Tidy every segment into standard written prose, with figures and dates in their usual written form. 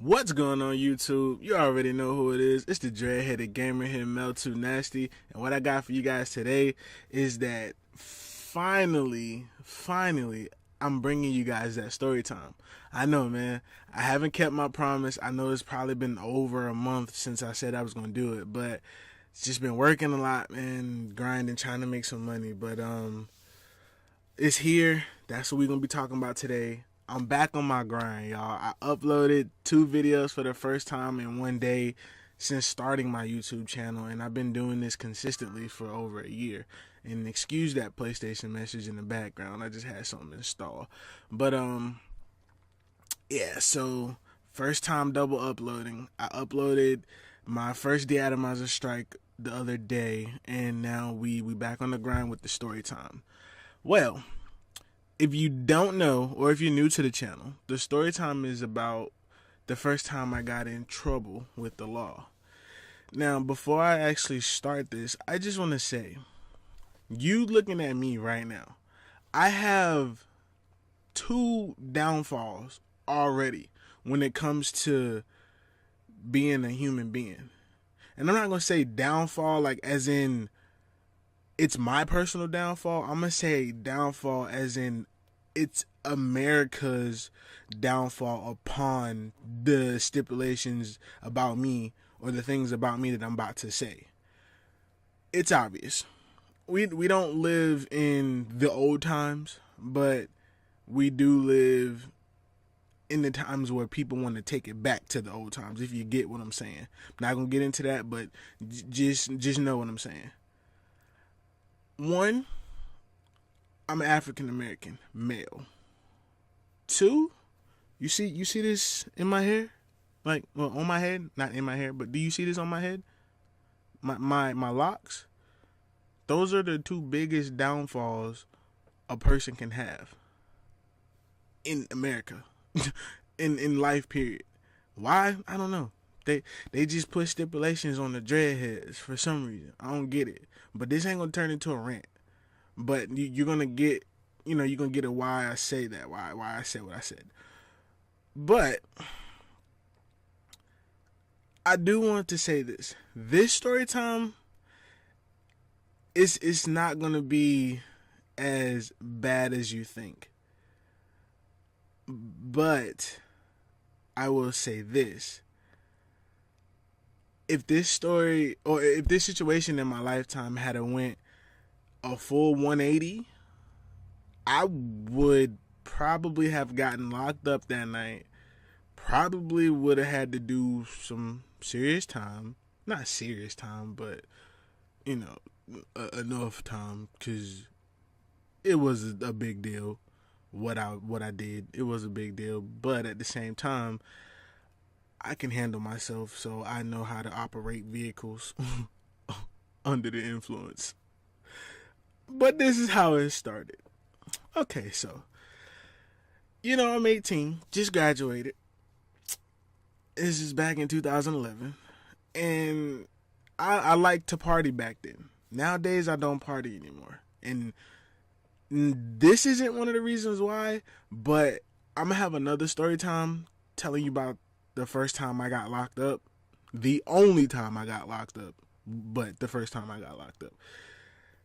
What's going on YouTube? You already know who it is. It's the dreadheaded gamer here, Mel Too Nasty. And what I got for you guys today is that finally, I'm bringing you guys that story time. I know, man. I haven't kept my promise. I know it's probably been over a month since I said I was going to do it, but it's just been working a lot, man, grinding, trying to make some money. But it's here. That's what we're going to be talking about today. I'm back on my grind, y'all. I uploaded 2 videos for the first time in one day since starting my YouTube channel, and I've been doing this consistently for over a year. And excuse that PlayStation message in the background. I just had something installed. But yeah, so first time double uploading. I uploaded my first deatomizer strike the other day, and now we back on the grind with the story time. Well, if you don't know, or if you're new to the channel, the story time is about the first time I got in trouble with the law. Now, before I actually start this, I just want to say, you looking at me right now, I have 2 downfalls already when it comes to being a human being. And I'm not going to say downfall like as in it's my personal downfall. I'm going to say downfall as in it's America's downfall upon the stipulations about me or the things about me that I'm about to say. It's obvious. We don't live in the old times, but we do live in the times where people want to take it back to the old times, if you get what I'm saying. I'm not going to get into that, but just know what I'm saying. 1, I'm an African American male. 2, you see this in my hair? Like, well, on my head, not in my hair, but do you see this on my head? My locks? Those are the 2 biggest downfalls a person can have in America. in life, period. Why? I don't know. They just put stipulations on the dreadheads for some reason. I don't get it. But this ain't gonna turn into a rant. But you're gonna get, you're gonna get a why I say that, why I said what I said. But I do want to say this. This story time it's not gonna be as bad as you think. But I will say this. If this story or if this situation in my lifetime had went a full 180, I would probably have gotten locked up that night. Probably would have had to do some serious time. Not serious time, but enough time, because it was a big deal. What I did, it was a big deal. But at the same time, I can handle myself, so I know how to operate vehicles under the influence. But this is how it started. Okay, so I'm 18, just graduated. This is back in 2011, and I liked to party back then. Nowadays, I don't party anymore, and this isn't one of the reasons why, but I'm gonna have another story time telling you about the first time I got locked up. The only time I got locked up, but the first time I got locked up.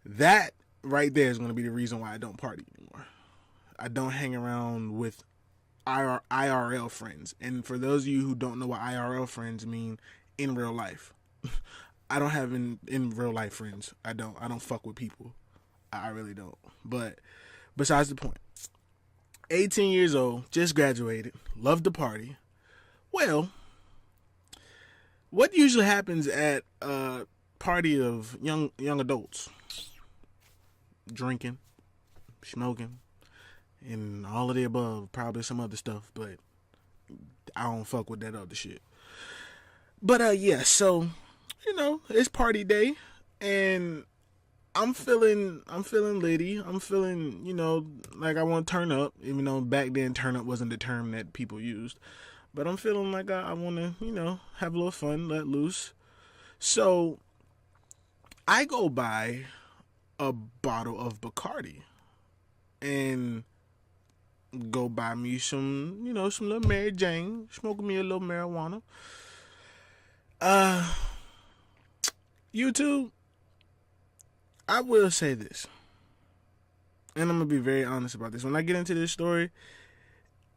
That right there is going to be the reason why I don't party anymore. I don't hang around with IRL friends. And for those of you who don't know what IRL friends mean, in real life, I don't have in real life friends. I don't fuck with people. I really don't. But besides the point, 18 years old, just graduated, love to party. Well, what usually happens at a party of young adults? Drinking, smoking, and all of the above, probably some other stuff, but I don't fuck with that other shit. But yeah, so it's party day, and I'm feeling litty. I'm feeling, like I want to turn up, even though back then turn up wasn't the term that people used. But I'm feeling like I want to, have a little fun, let loose. So I go buy a bottle of Bacardi, and go buy me some, some little Mary Jane, smoking me a little marijuana. YouTube, I will say this, and I'm gonna be very honest about this. When I get into this story,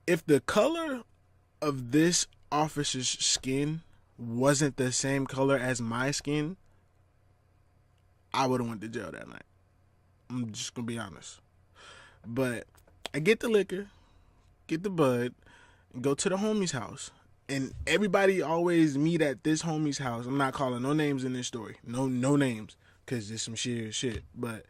if the color of this officer's skin wasn't the same color as my skin, I would have went to jail that night. I'm just gonna be honest. But I get the liquor, get the bud, and go to the homie's house. And everybody always meet at this homie's house. I'm not calling no names in this story. No names. Because there's some shit. But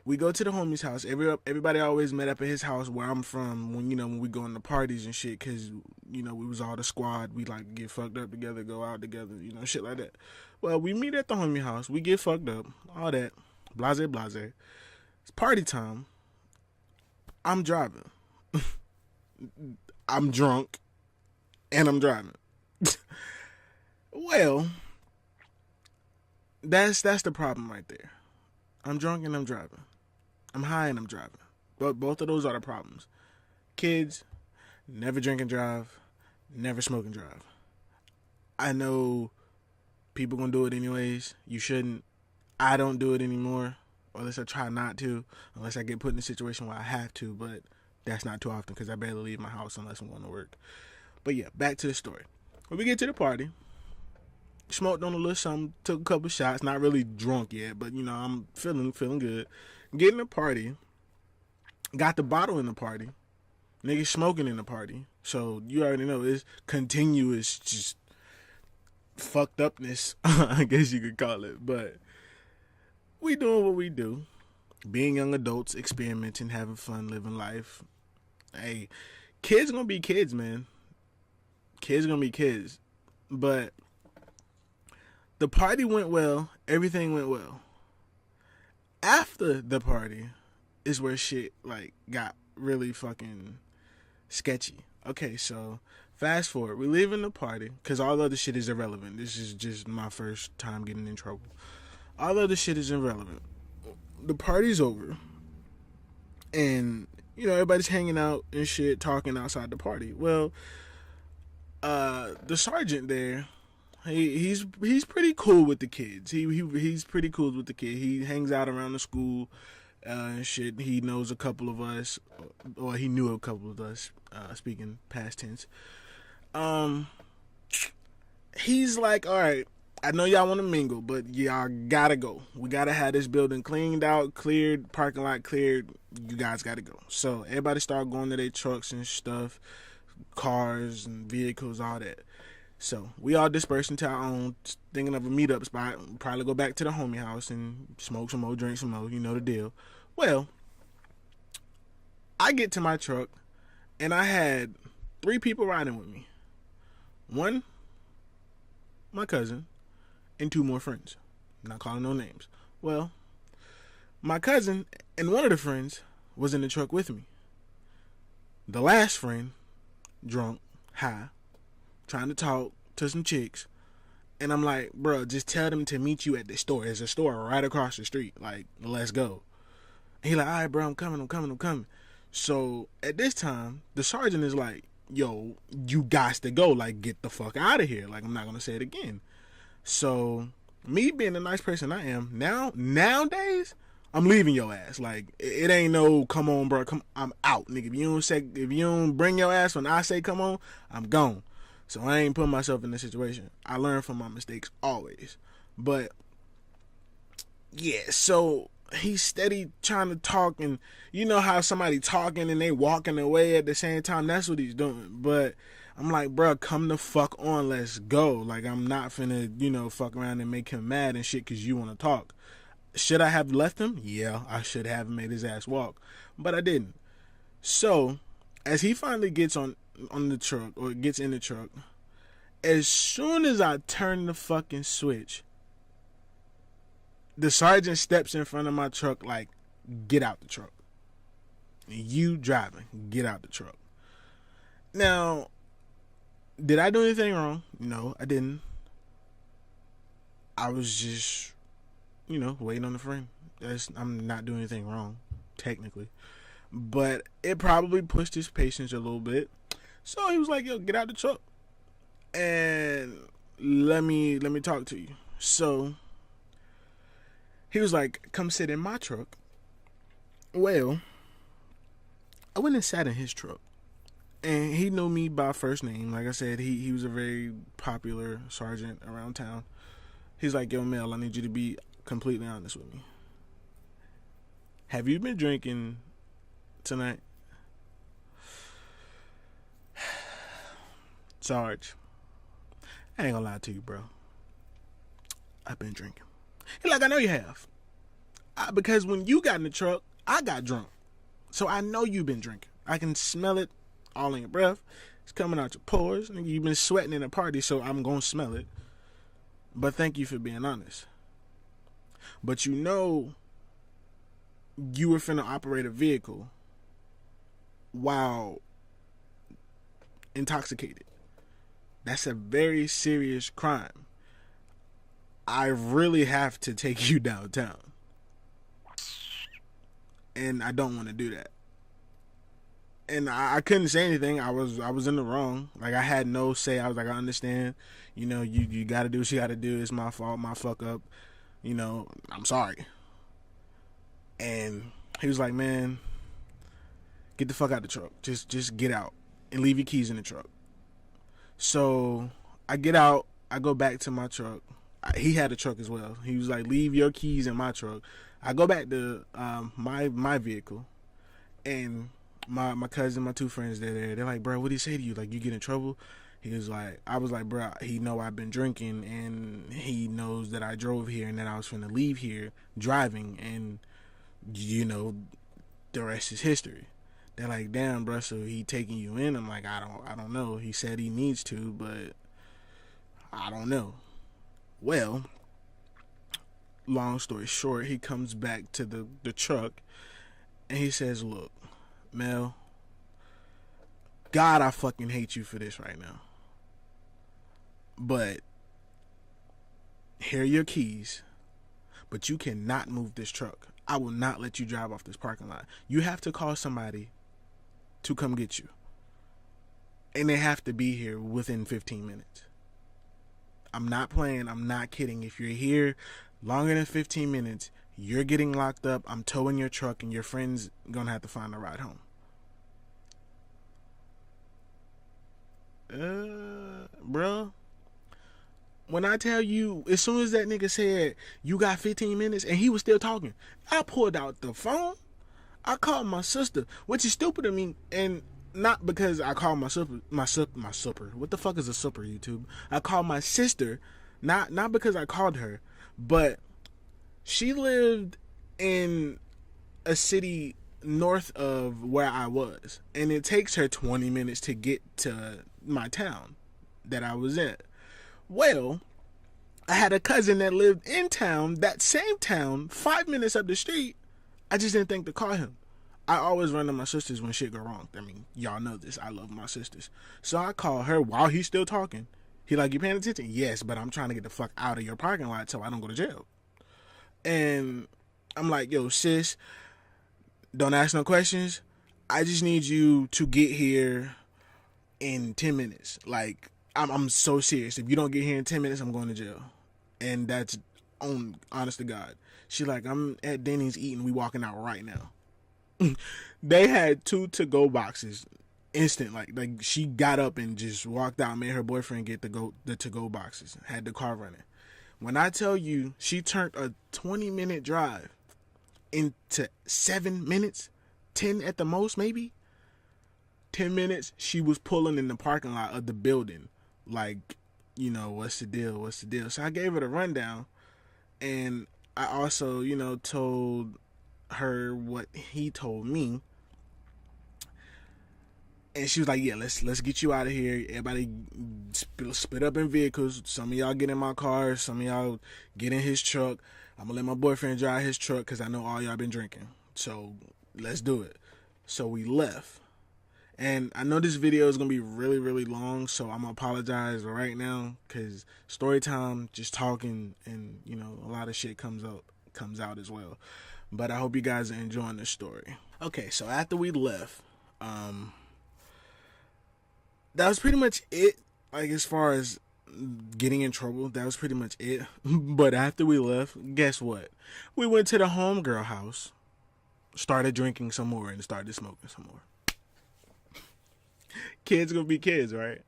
we go to the homie's house. Everybody always met up at his house where I'm from when we go into parties and shit. Because, we was all the squad. We like get fucked up together, go out together, shit like that. Well, we meet at the homie house. We get fucked up. All that. Blase. It's party time. I'm driving. I'm drunk. And I'm driving. Well, that's the problem right there. I'm drunk and I'm driving. I'm high and I'm driving. But both of those are the problems. Kids, never drink and drive. Never smoke and drive. I know people gonna do it anyways. You shouldn't. I don't do it anymore. Or at least I try not to. Unless I get put in a situation where I have to. But that's not too often because I barely leave my house unless I'm going to work. But yeah, back to the story. When we get to the party, smoked on a little something, took a couple shots, not really drunk yet, but I'm feeling good. Get in the party, got the bottle in the party, niggas smoking in the party. So you already know it's continuous just fucked upness, I guess you could call it. But we doing what we do. Being young adults, experimenting, having fun, living life. Hey, kids gonna be kids, man. Kids gonna be kids. But the party went well. Everything went well. After the party is where shit got really fucking sketchy. Okay, so fast forward. We leaving the party because all the other shit is irrelevant. This is just my first time getting in trouble. All the other shit is irrelevant. The party's over. And, everybody's hanging out and shit, talking outside the party. Well, the sergeant there, he's pretty cool with the kids. He's pretty cool with the kid. He hangs out around the school and shit. He knows a couple of us, or he knew a couple of us. Speaking past tense. He's like, all right, I know y'all want to mingle, but y'all gotta go. We gotta have this building cleaned out, cleared, parking lot cleared. You guys gotta go. So everybody started going to their trucks and stuff. Cars and vehicles, all that. So we all dispersed into our own, thinking of a meetup spot. Probably go back to the homie house and smoke some more, drink some more. You know the deal. Well, I get to my truck and I had 3 people riding with me. 1, my cousin, and 2 more friends. I'm not calling no names. Well, my cousin and one of the friends was in the truck with me. The last friend, drunk, high, trying to talk to some chicks, and I'm like, bro, just tell them to meet you at the store. There's a store right across the street. Like, let's go. And he like, all right, bro, I'm coming. So at this time, the sergeant is like, yo, you got to go. Like, get the fuck out of here. Like, I'm not gonna say it again. So me being the nice person I am nowadays, I'm leaving your ass. Like, it ain't no come on, bro. I'm out, nigga. If you don't bring your ass when I say come on, I'm gone. So I ain't putting myself in this situation. I learn from my mistakes always. But yeah, so he's steady trying to talk, and you know how somebody talking and they walking away at the same time. That's what he's doing. But I'm like, bro, come the fuck on, let's go. Like, I'm not finna, fuck around and make him mad and shit because you want to talk. Should I have left him? Yeah, I should have made his ass walk. But I didn't. So, as he finally gets on the truck, or gets in the truck, as soon as I turn the fucking switch, the sergeant steps in front of my truck like, get out the truck. You driving, get out the truck. Now, did I do anything wrong? No, I didn't. I was just, waiting on the friend. I'm not doing anything wrong, technically. but it probably pushed his patience a little bit. So he was like, yo, get out the truck and let me talk to you. So he was like, come sit in my truck. Well, I went and sat in his truck. And he knew me by first name. Like I said, he was a very popular sergeant around town. He's like, yo, Mel, I need you to be completely honest with me. Have you been drinking tonight? Sarge, I ain't gonna lie to you, bro. I've been drinking. He's like, I know you have. Because when you got in the truck, I got drunk. So I know you've been drinking. I can smell it all in your breath. It's coming out your pores. Nigga, you've been sweating in a party, so I'm gonna smell it. But thank you for being honest. But you know you were finna operate a vehicle while intoxicated. That's a very serious crime. I really have to take you downtown. And I don't want to do that. And I couldn't say anything. I was in the wrong. Like, I had no say. I was like, I understand. You know, you got to do what you got to do. It's my fault, my fuck up. You know, I'm sorry. And he was like, man, get the fuck out the truck. Just get out and leave your keys in the truck. So I get out. I go back to my truck. He had a truck as well. He was like, leave your keys in my truck. I go back to my vehicle, and my cousin, my two friends, they're there. They're like, bro, what did he say to you? Like, you get in trouble? He was like, I was like, bro, he know I've been drinking, and he knows that I drove here and that I was finna leave here driving, and you know, the rest is history. They're like, damn, bro, so he taking you in? I'm like, I don't know. He said he needs to, but I don't know. Well, long story short, he comes back to the truck and he says, look, Mel, God, I fucking hate you for this right now. But here are your keys, but you cannot move this truck. I will not let you drive off this parking lot. You have to call somebody to come get you. And they have to be here within 15 minutes. I'm not playing. I'm not kidding. If you're here longer than 15 minutes, you're getting locked up. I'm towing your truck, and your friend's going to have to find a ride home. Bro, when I tell you, as soon as that nigga said, you got 15 minutes, and he was still talking, I pulled out the phone. I called my sister, which is stupid of me, and not because I called my super. What the fuck is a super, YouTube? I called my sister, not because I called her, but she lived in a city north of where I was, and it takes her 20 minutes to get to my town that I was in. Well, I had a cousin that lived in town, that same town, 5 minutes up the street. I just didn't think to call him. I always run to my sisters when shit go wrong. I mean, y'all know this. I love my sisters. So I call her while he's still talking. He like, you paying attention? Yes, but I'm trying to get the fuck out of your parking lot so I don't go to jail. And I'm like, yo, sis, don't ask no questions. I just need you to get here in 10 minutes. Like, I'm so serious. If you don't get here in 10 minutes, I'm going to jail. And that's honest to God. She like, I'm at Denny's eating. We walking out right now. They had 2 to-go boxes instant. Like she got up and just walked out, made her boyfriend get the to-go boxes. Had the car running. When I tell you, she turned a 20-minute drive into 7 minutes, 10 at the most, maybe 10 minutes. She was pulling in the parking lot of the building, like, you know, what's the deal? So I gave her the rundown, and I also, you know, told her what he told me, and she was like, yeah, let's get you out of here. Everybody split up in vehicles. Some of y'all get in my car, some of y'all get in his truck. I'm gonna let my boyfriend drive his truck because I know all y'all been drinking, so let's do it. So we left, and I know this video is gonna be really, really long, so I'm gonna apologize right now because story time, just talking, and you know, a lot of shit comes out as well. But I hope you guys are enjoying this story. Okay, so after we left, that was pretty much it. Like, as far as getting in trouble, that was pretty much it. But after we left, guess what? We went to the homegirl house, started drinking some more, and started smoking some more. Kids gonna be kids, right?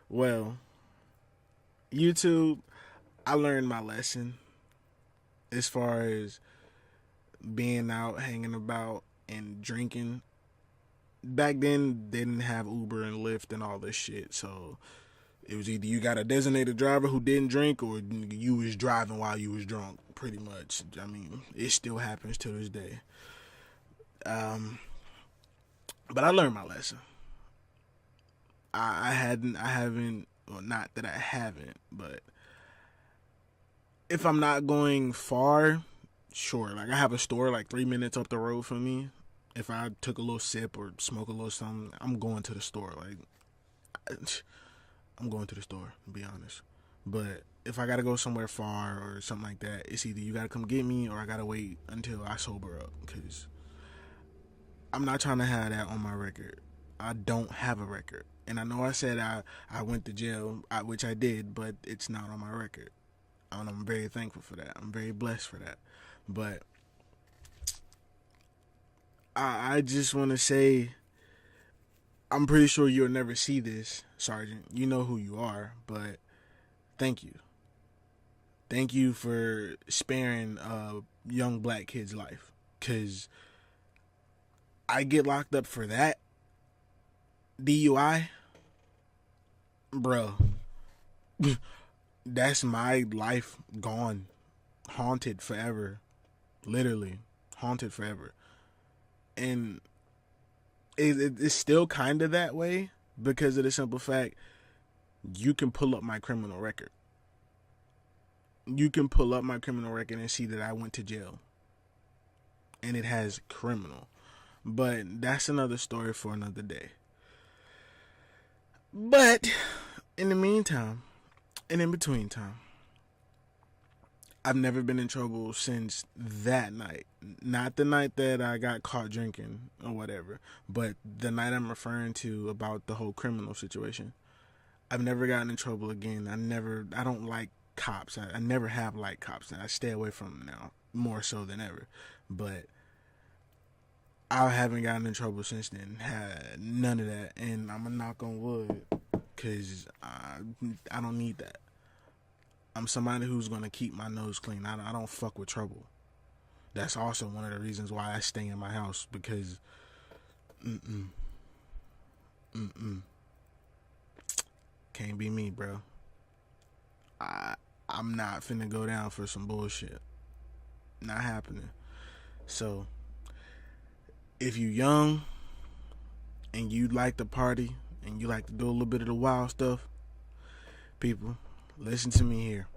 Well, YouTube, I learned my lesson as far as being out, hanging about, and drinking. Back then, they didn't have Uber and Lyft and all this shit, so it was either you got a designated driver who didn't drink, or you was driving while you was drunk, pretty much. I mean, it still happens to this day. But I learned my lesson. I haven't, well, not that I haven't, but if I'm not going far, sure. Like, I have a store like 3 minutes up the road from me. If I took a little sip or smoke a little something, I'm going to the store. Like, I'm going to the store, to be honest. But if I gotta go somewhere far or something like that, it's either you gotta come get me or I gotta wait until I sober up, because I'm not trying to have that on my record. I don't have a record. And I know I said I went to jail, which I did, but it's not on my record. And I'm very thankful for that. I'm very blessed for that. But I just want to say, I'm pretty sure you'll never see this, Sergeant. You know who you are, but thank you. Thank you for sparing a young black kid's life. Because I get locked up for that. DUI. Bro. That's my life gone. Haunted forever. Literally. Haunted forever. And it's still kind of that way because of the simple fact you can pull up my criminal record. You can pull up my criminal record and see that I went to jail. And it has criminal. But that's another story for another day. But in the meantime, and in between time, I've never been in trouble since that night. Not the night that I got caught drinking or whatever, but the night I'm referring to about the whole criminal situation. I've never gotten in trouble again. I don't like cops. I never have liked cops. I stay away from them now, more so than ever. But I haven't gotten in trouble since then. Had none of that. And I'm going to knock on wood because I don't need that. I'm somebody who's going to keep my nose clean. I don't fuck with trouble. That's also one of the reasons why I stay in my house, because can't be me, bro. I'm not finna go down for some bullshit. Not happening. So, if you young and you like to party and you like to do a little bit of the wild stuff, people, listen to me here.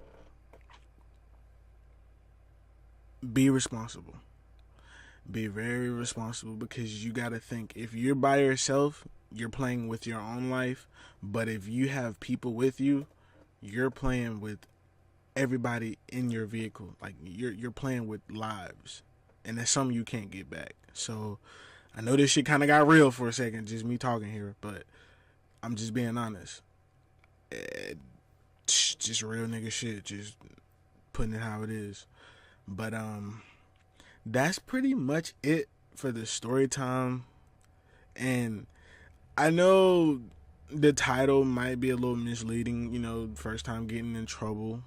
Be responsible. Be very responsible, because you got to think, if you're by yourself, you're playing with your own life. But if you have people with you, you're playing with everybody in your vehicle. Like, you're playing with lives. And that's something you can't get back. So, I know this shit kind of got real for a second, just me talking here. But I'm just being honest. Just real nigga shit, just putting it how it is. But that's pretty much it for the story time. And I know the title might be a little misleading, first time getting in trouble.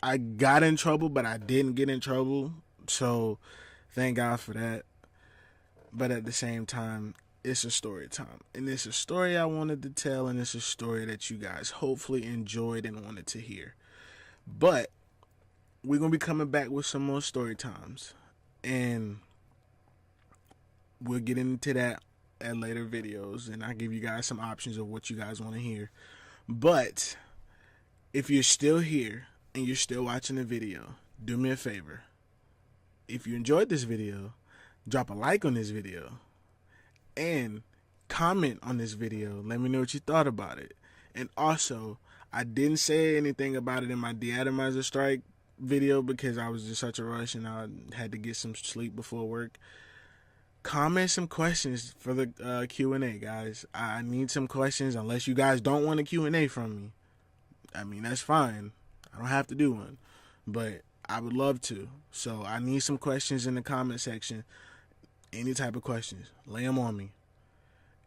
I got in trouble, but I didn't get in trouble, so thank God for that. But at the same time, it's a story time. And it's a story I wanted to tell, and it's a story that you guys hopefully enjoyed and wanted to hear. But we're going to be coming back with some more story times. And we'll get into that at later videos. And I'll give you guys some options of what you guys want to hear. But if you're still here and you're still watching the video, do me a favor. If you enjoyed this video, drop a like on this video. And comment on this video. Let me know what you thought about it. And also, I didn't say anything about it in my deatomizer strike, video because I was in such a rush and I had to get some sleep before work. Comment some questions for the Q&A, guys. I need some questions. Unless you guys don't want a Q&A from me, I mean, that's fine. I don't have to do one, but I would love to. So I need some questions in the comment section. Any type of questions, lay them on me.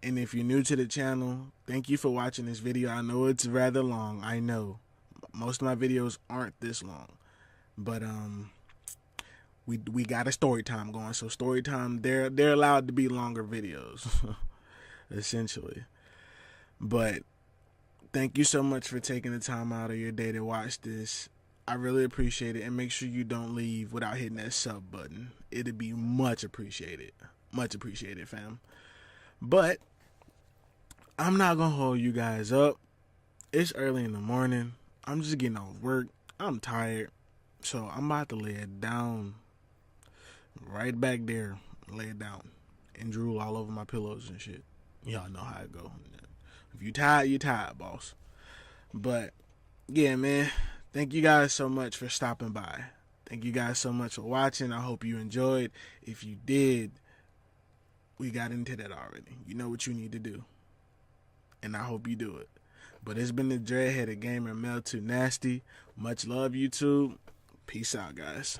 And if you're new to the channel, thank you for watching this video. I know it's rather long. I know most of my videos aren't this long, but we got a story time going. So story time, they're allowed to be longer videos, essentially. But thank you so much for taking the time out of your day to watch this. I really appreciate it, and make sure you don't leave without hitting that sub button. It'd be much appreciated. Much appreciated, fam. But I'm not gonna hold you guys up. It's early in the morning. I'm just getting off work. I'm tired. So I'm about to lay it down. Right back there. Lay it down. And drool all over my pillows and shit. Y'all know how it go. If you tired, you tired, boss. But yeah, man. Thank you guys so much for stopping by. Thank you guys so much for watching. I hope you enjoyed. If you did, we got into that already. You know what you need to do. And I hope you do it. But it's been the Dreadheaded Gamer, Mel Too Nasty. Much love, YouTube. Peace out, guys.